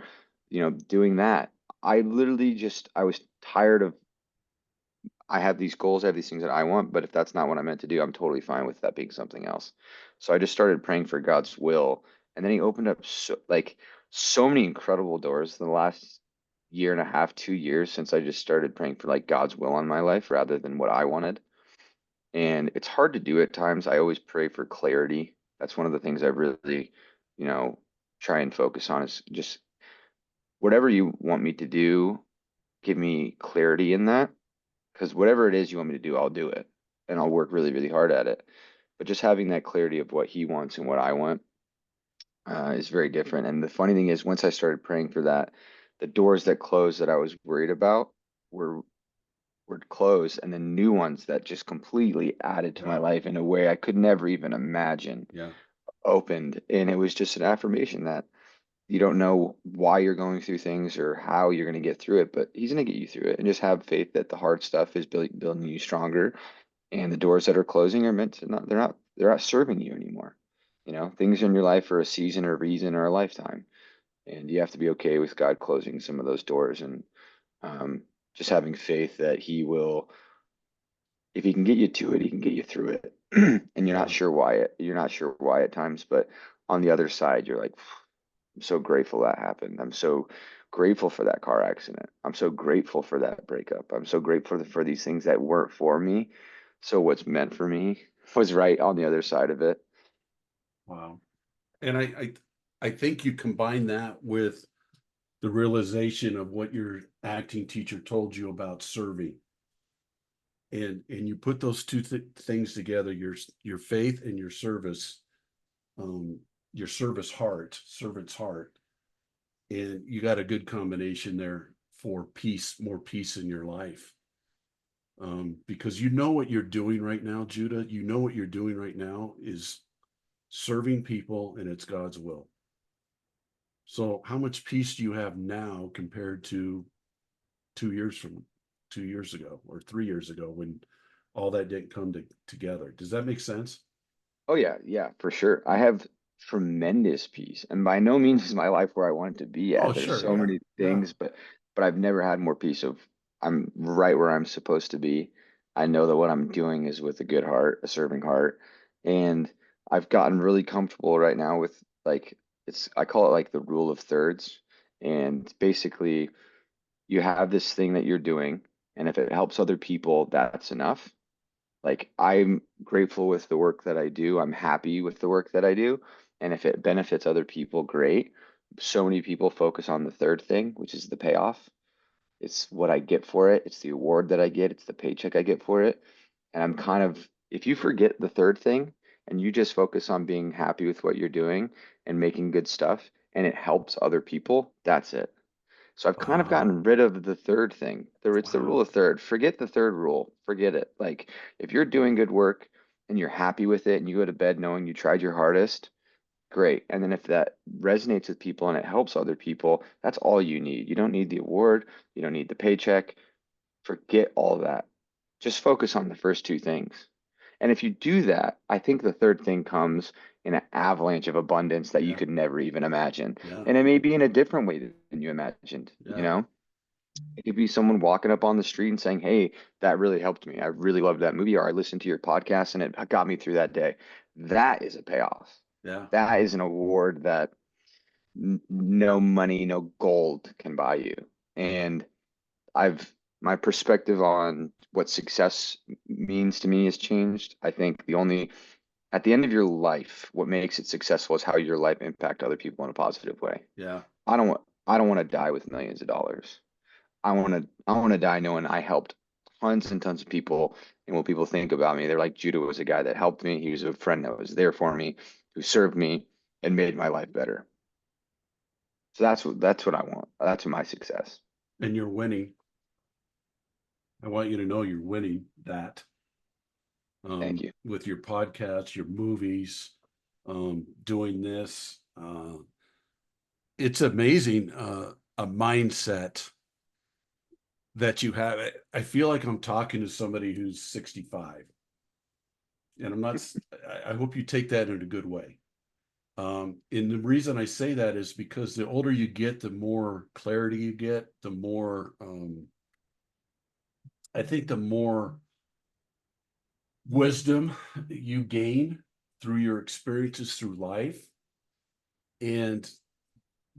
doing that. I was tired of, I have these goals, I have these things that I want, but if that's not what I'm meant to do, I'm totally fine with that being something else. So I just started praying for God's will. And then he opened up so many incredible doors in the last year and a half, 2 years since I just started praying for like God's will on my life rather than what I wanted. And it's hard to do at times. I always pray for clarity. That's one of the things I really, you know, try and focus on is just whatever you want me to do, give me clarity in that. Because whatever it is you want me to do, I'll do it. And I'll work really, really hard at it. But just having that clarity of what he wants and what I want is very different. And the funny thing is, once I started praying for that, the doors that closed that I was worried about were were closed, and the new ones that just completely added to my Yeah. life in a way I could never even imagine Yeah. opened. And it was just an affirmation that you don't know why you're going through things or how you're going to get through it, but he's going to get you through it. And just have faith that the hard stuff is building you stronger, and the doors that are closing are meant to not, they're not serving you anymore. Things in your life are a season or a reason or a lifetime. And you have to be okay with God closing some of those doors and um, just having faith that he will, if he can get you to it, he can get you through it. And Yeah. you're not sure why at times, but on the other side, you're like, I'm so grateful that happened. I'm so grateful for that car accident. I'm so grateful for that breakup. I'm so grateful for these things that weren't for me. So what's meant for me was right on the other side of it. Wow. And I think you combine that with the realization of what your acting teacher told you about serving. And you put those two things together, your faith and um, your servant's heart, and you got a good combination there for peace, more peace in your life. Because you know what you're doing right now, Judah. You know what you're doing right now is serving people, and it's God's will. So, how much peace do you have now compared to 2 years from 2 years ago or 3 years ago when all that didn't come together? Does that make sense? Oh yeah, yeah, for sure. I have tremendous peace, and by no means is my life where I want it to be Oh, at. There's sure. so Yeah. many Yeah. things, but I've never had more peace of I'm right where I'm supposed to be. I know that what I'm doing is with a good heart, a serving heart, and I've gotten really comfortable right now with like I call it like the rule of thirds, and basically you have this thing that you're doing, and if it helps other people, that's enough. Like I'm grateful with the work that I do. I'm happy with the work that I do. And if it benefits other people, great. So many people focus on the third thing, which is the payoff. It's what I get for it. It's the award that I get. It's the paycheck I get for it. And I'm kind of, if you forget the third thing and you just focus on being happy with what you're doing and making good stuff and it helps other people, that's it. So I've kind of Wow. gotten rid of the third thing. It's the rule Wow. of third. Forget the third rule. Forget it. Like if you're doing good work and you're happy with it and you go to bed knowing you tried your hardest, great. And then if that resonates with people and it helps other people, that's all you need. You don't need the award. You don't need the paycheck. Forget all that. Just focus on the first two things. And if you do that, I think the third thing comes in an avalanche of abundance that you Yeah. could never even imagine. Yeah. And it may be in a different way than you imagined, you Yeah. know? It could be someone walking up on the street and saying, "Hey, that really helped me. I really loved that movie," or "I listened to your podcast and it got me through that day." That is a payoff. Yeah. That is an award that no money, no gold can buy you. And I've my perspective on what success means to me has changed. I think at the end of your life, what makes it successful is how your life impact other people in a positive way. Yeah. I don't want to die with millions of dollars. I want to die knowing I helped tons and tons of people. And what people think about me, they're like, Judah was a guy that helped me. He was a friend that was there for me, who served me and made my life better. So that's what I want. That's my success. And you're winning. I want you to know you're winning that Thank you. with your podcasts, your movies, doing this. It's amazing. a mindset that you have. I feel like I'm talking to somebody who's 65, and I'm not. I hope you take that in a good way. And the reason I say that is because the older you get, the more clarity you get, the more I think the more wisdom you gain through your experiences through life. And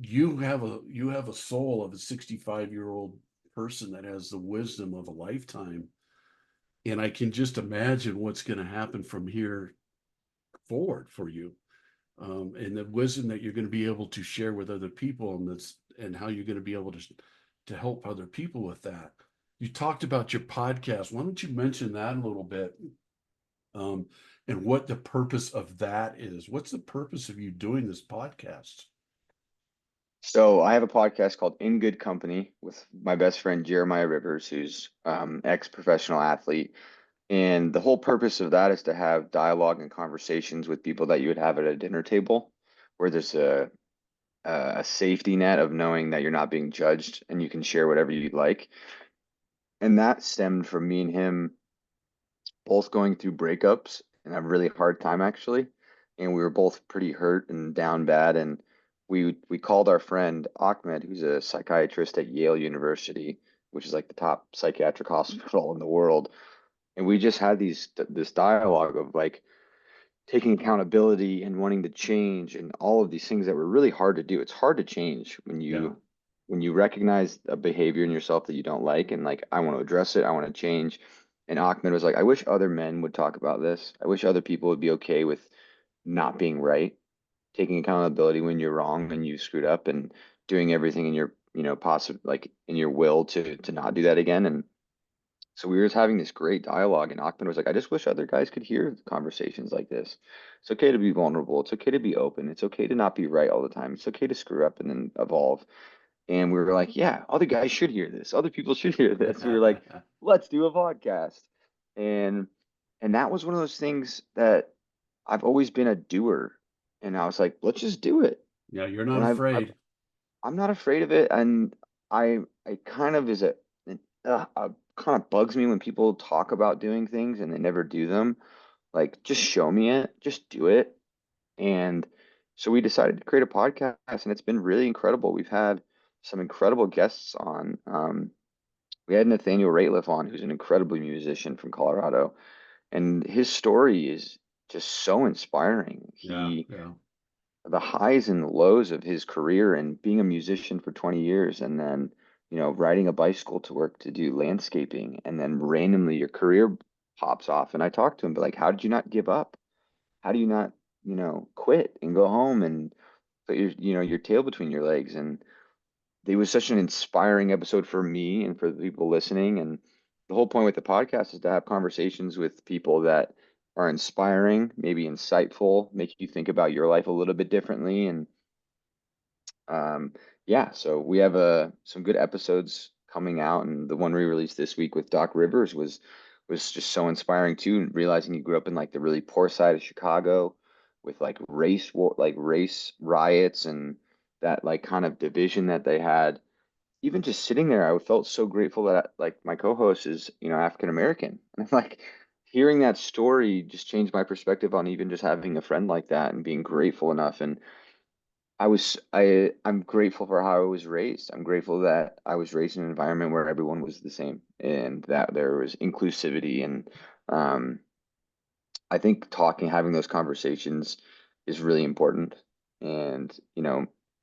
you have a soul of a 65-year-old person that has the wisdom of a lifetime. And I can just imagine what's going to happen from here forward for you. And the wisdom that you're going to be able to share with other people, and how you're going to be able to help other people with that. You talked about your podcast. Why don't you mention that a little bit, um, and what the purpose of that is? What's the purpose of you doing this podcast? So I have a podcast called In Good Company with my best friend Jeremiah Rivers, who's ex-professional athlete. And the whole purpose of that is to have dialogue and conversations with people that you would have at a dinner table, where there's a safety net of knowing that you're not being judged and you can share whatever you'd like. And that stemmed from me and him both going through breakups and a really hard time actually. And we were both pretty hurt and down bad. And we called our friend Ahmed, who's a psychiatrist at Yale University, which is like the top psychiatric hospital in the world. And we just had this dialogue of like taking accountability and wanting to change and all of these things that were really hard to do. It's hard to change Yeah. when you recognize a behavior in yourself that you don't like and like I want to address it, I want to change. And Ahmed was like, I wish other men would talk about this. I wish other people would be okay with not being right, taking accountability when you're wrong and you screwed up and doing everything in your, possible like in your will to not do that again. And so we were just having this great dialogue, and Ahmed was like, I just wish other guys could hear conversations like this. It's okay to be vulnerable. It's okay to be open. It's okay to not be right all the time. It's okay to screw up and then evolve. And we were like, yeah, other guys should hear this. Other people should hear this. We were like, let's do a podcast. And that was one of those things that I've always been a doer. And I was like, let's just do it. Yeah, you're not And afraid. I'm not afraid of it. And I kind of is kind of bugs me when people talk about doing things and they never do them. Like, just show me it, just do it. And so we decided to create a podcast, and it's been really incredible. We've had some incredible guests on. We had Nathaniel Rateliff on, who's an incredible musician from Colorado, and his story is just so inspiring. Yeah, yeah. The highs and lows of his career and being a musician for 20 years and then, riding a bicycle to work to do landscaping and then randomly your career pops off. And I talked to him, but like, how did you not give up? How do you not, quit and go home and put your tail between your legs? And it was such an inspiring episode for me and for the people listening. And the whole point with the podcast is to have conversations with people that are inspiring, maybe insightful, make you think about your life a little bit differently. And um, yeah, so we have some good episodes coming out, and the one we released this week with Doc Rivers was just so inspiring too. Realizing he grew up in like the really poor side of Chicago, with like race war, like race riots, and that like kind of division that they had. Even just sitting there, I felt so grateful that like my co-host is African American, and like hearing that story just changed my perspective on even just having a friend like that and being grateful enough. And I'm grateful for how I was raised. I'm grateful that I was raised in an environment where everyone was the same and that there was inclusivity. And um, I think having those conversations is really important. And,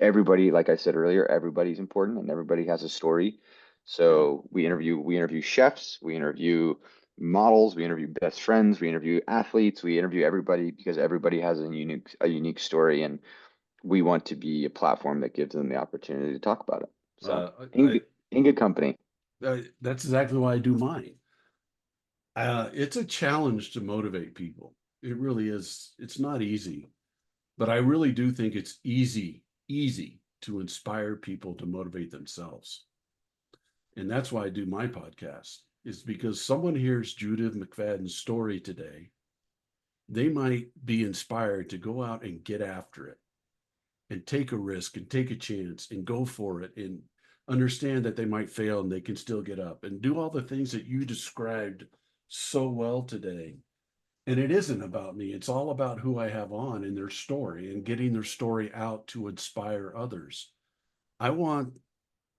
everybody, like I said earlier, everybody's important and everybody has a story. Yeah. So we interview chefs, we interview models, we interview best friends, we interview athletes, we interview everybody because everybody has a unique story. And we want to be a platform that gives them the opportunity to talk about it. So Uh, I, in good company. that's exactly why I do mine. It's a challenge to motivate people. It really is. It's not easy, but I really do think it's easy to inspire people to motivate themselves. And that's why I do my podcast, is because someone hears Judah McFadden's story today, they might be inspired to go out and get after it and take a risk and take a chance and go for it. And understand that they might fail and they can still get up and do all the things that you described so well today. And it isn't about me. It's all about who I have on and their story and getting their story out to inspire others. I want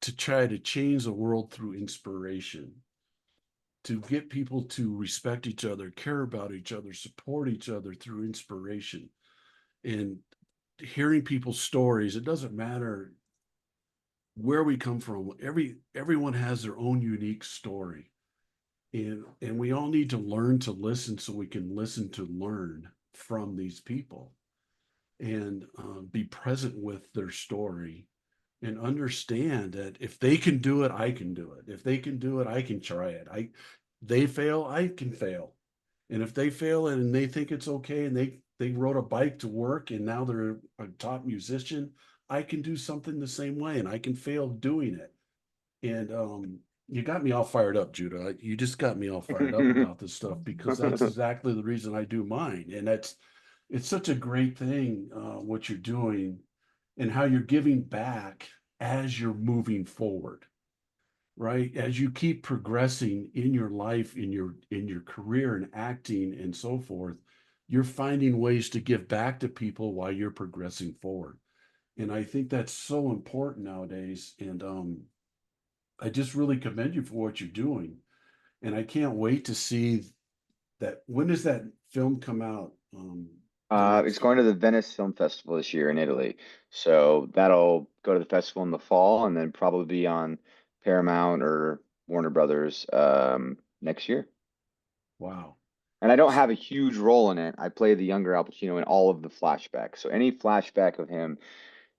to try to change the world through inspiration, to get people to respect each other, care about each other, support each other through inspiration. And hearing people's stories, it doesn't matter where we come from. Everyone has their own unique story. And we all need to learn to listen so we can listen to learn from these people and be present with their story and understand that if they can do it, I can do it. If they can do it, I can try it. They fail, I can fail. And if they fail and they think it's okay and they rode a bike to work and now they're a top musician, I can do something the same way and I can fail doing it. And you got me all fired up, Judah. You just got me all fired up about this stuff because that's exactly the reason I do mine. And it's such a great thing what you're doing and how you're giving back as you're moving forward, right? As you keep progressing in your life, in your career and acting and so forth, you're finding ways to give back to people while you're progressing forward. And I think that's so important nowadays. And I just really commend you for what you're doing. And I can't wait to see that. When does that film come out? The It's next going to the Venice Film Festival this year in Italy. So that'll go to the festival in the fall and then probably be on Paramount or Warner Brothers next year. Wow. And I don't have a huge role in it. I play the younger Al Pacino in all of the flashbacks. So any flashback of him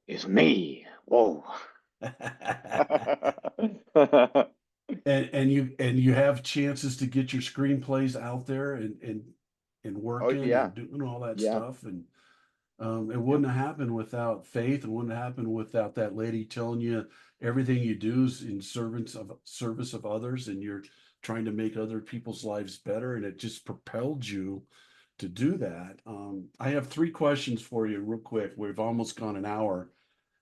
is me. Whoa. And you have chances to get your screenplays out there and Oh working yeah. and doing all that Yeah. stuff. And it Yep. wouldn't have happened without faith. It wouldn't happen without that lady telling you everything you do is in service of others, and you're trying to make other people's lives better, and it just propelled you to do that. I have three questions for you, real quick. We've almost gone an hour,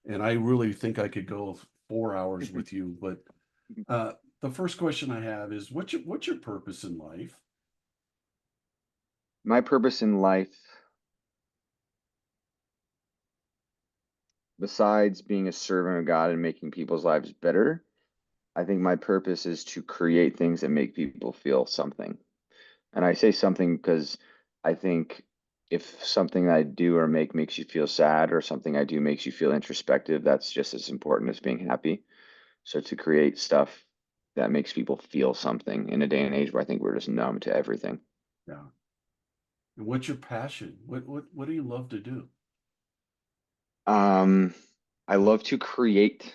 and I really think I could go 4 hours with you. But uh, the first question I have is, what's your purpose in life? My purpose in life, besides being a servant of God and making people's lives better, I think my purpose is to create things that make people feel something. And I say something because I think if something I do or make makes you feel sad or something I do makes you feel introspective, that's just as important as being happy. So to create stuff that makes people feel something in a day and age where I think we're just numb to everything. Yeah. And what's your passion? What do you love to do? Um, I love to create.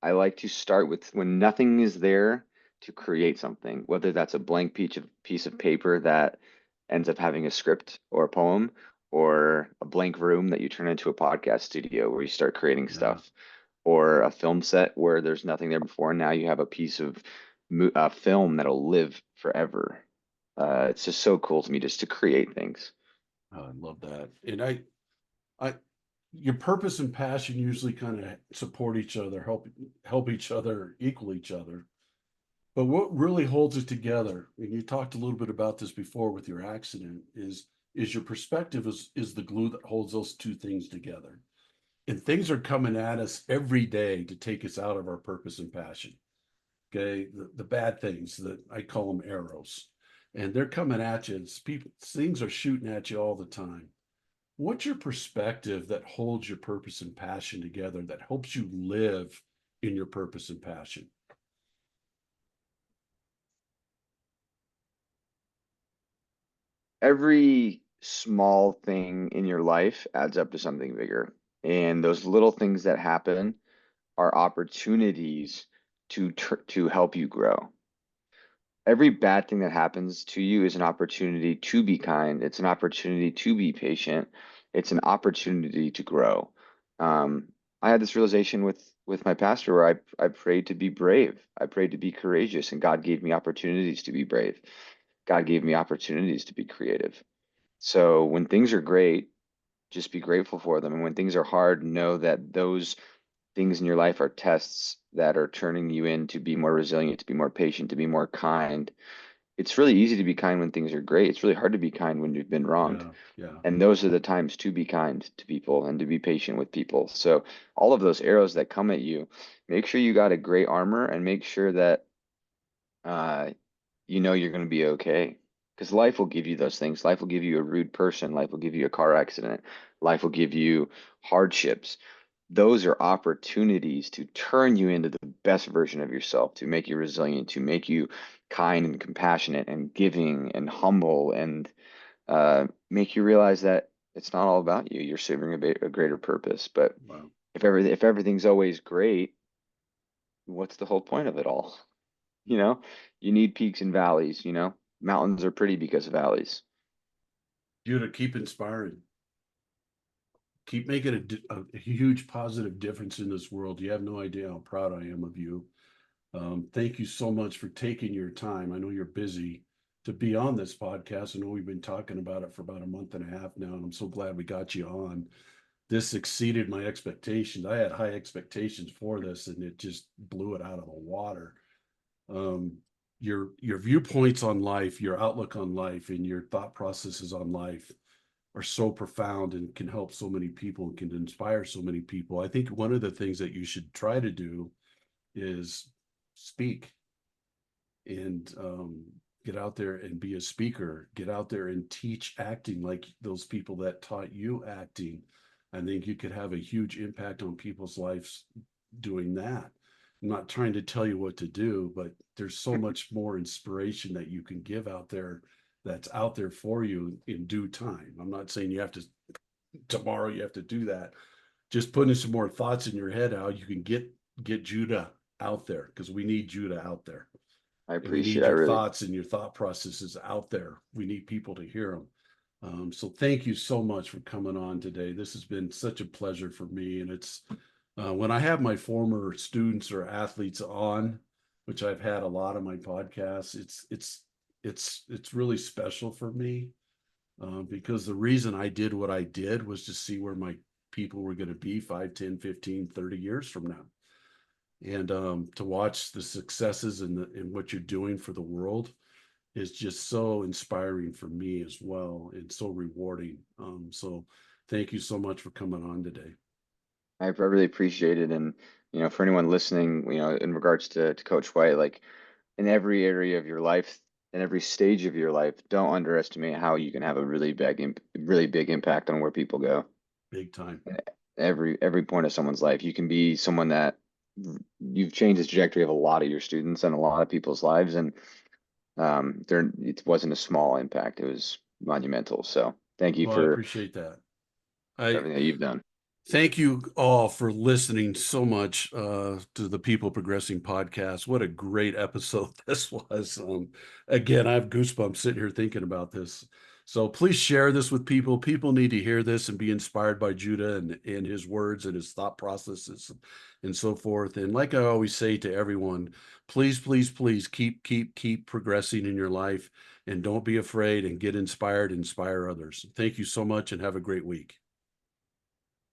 I like to start with when nothing is there to create something, whether that's a blank piece of paper that ends up having a script or a poem, or a blank room that you turn into a podcast studio where you start creating Yeah. stuff, or a film set where there's nothing there before, and now you have a piece of film that'll live forever. It's just so cool to me just to create things. Oh, I love that. And I, your purpose and passion usually kind of support each other, help each other, equal each other. But what really holds it together, and you talked a little bit about this before with your accident, is your perspective is the glue that holds those two things together. And things are coming at us every day to take us out of our purpose and passion. Okay, the bad things that I call them arrows, and they're coming at you. Things are shooting at you all the time. What's your perspective that holds your purpose and passion together, that helps you live in your purpose and passion? Every small thing in your life adds up to something bigger. And those little things that happen are opportunities to help you grow. Every bad thing that happens to you is an opportunity to be kind. It's an opportunity to be patient. It's an opportunity to grow. I had this realization with my pastor where I prayed to be brave. I prayed to be courageous, and God gave me opportunities to be brave. God gave me opportunities to be creative. So when things are great, just be grateful for them. And when things are hard, know that those things in your life are tests that are turning you in to be more resilient, to be more patient, to be more kind. It's really easy to be kind when things are great. It's really hard to be kind when you've been wronged. Yeah, yeah. And those are the times to be kind to people and to be patient with people. So all of those arrows that come at you, make sure you got a great armor and make sure that uh, you know you're going to be okay. Because life will give you those things. Life will give you a rude person. Life will give you a car accident. Life will give you hardships. Those are opportunities to turn you into the best version of yourself, to make you resilient, to make you kind and compassionate and giving and humble, and make you realize that it's not all about you. You're serving a greater purpose. But Wow. if everything's always great, what's the whole point of it all? You know, you need peaks and valleys, you know. Mountains are pretty because of valleys. Judah, keep inspiring. Keep making a huge positive difference in this world. You have no idea how proud I am of you. Thank you so much for taking your time. I know you're busy to be on this podcast. I know we've been talking about it for about a month and a half now, and I'm so glad we got you on. This exceeded my expectations. I had high expectations for this, and it just blew it out of the water. Um, your viewpoints on life, your outlook on life, and your thought processes on life are so profound and can help so many people and can inspire so many people. I think one of the things that you should try to do is speak and get out there and be a speaker, get out there and teach acting like those people that taught you acting. I think you could have a huge impact on people's lives doing that. I'm not trying to tell you what to do, but there's so much more inspiration that you can give out there that's out there for you in due time. I'm not saying you have to tomorrow you have to do that. Just putting some more thoughts in your head how you can get Judah out there because we need Judah out there. I And we appreciate need it. I your really, thoughts and your thought processes out there. We need people to hear them. So thank you so much for coming on today. This has been such a pleasure for me. And it's when I have my former students or athletes on, which I've had a lot of my podcasts, it's really special for me because the reason I did what I did was to see where my people were going to be 5, 10, 15, 30 years from now and to watch the successes and what you're doing for the world is just so inspiring for me as well and so rewarding. So thank you so much for coming on today. I really appreciate it. And, you know, for anyone listening, you know, in regards to Coach White, like in every area of your life, in every stage of your life, don't underestimate how you can have a really big impact on where people go. Big time. Every point of someone's life, you can be someone that you've changed the trajectory of a lot of your students and a lot of people's lives. And there, it wasn't a small impact. It was monumental. So thank you Well, I appreciate that. for I everything that you've done. thank you all for listening so much to the People Progressing podcast. What a great episode this was. Again, I have goosebumps sitting here thinking about this. So please share this with people. People need to hear this and be inspired by Judah and his words and his thought processes and so forth. And like I always say to everyone, please, please, please keep progressing in your life and don't be afraid and get inspired, inspire others. Thank you so much and have a great week.